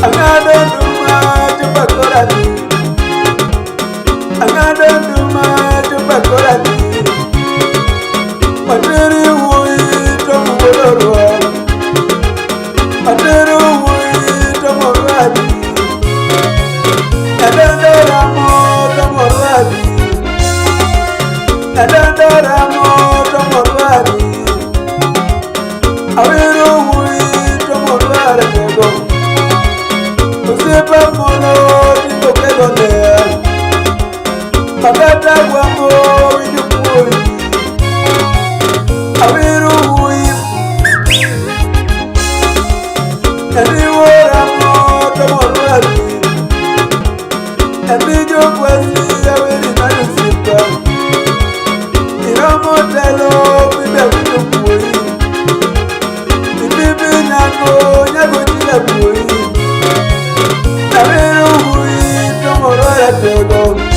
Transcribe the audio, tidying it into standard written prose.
Angado duma chupa korani. Angado duma chupa korani. Materi hui tomu bolorwa. Materi hui tomu radi. Nadandara mo tomu radi. Nadandara mo tomu radi. Awiru hui tomu radi tego. Usipa mono tito kego nea. Magata guamo inyukui. Awiru hui. Naniwara mo tomu radi. Nanijo kwasi awiri nanusipa. Iramo telo vide inyukui. Ibibi nyago chile kui. Awiru hui tomu radi tego.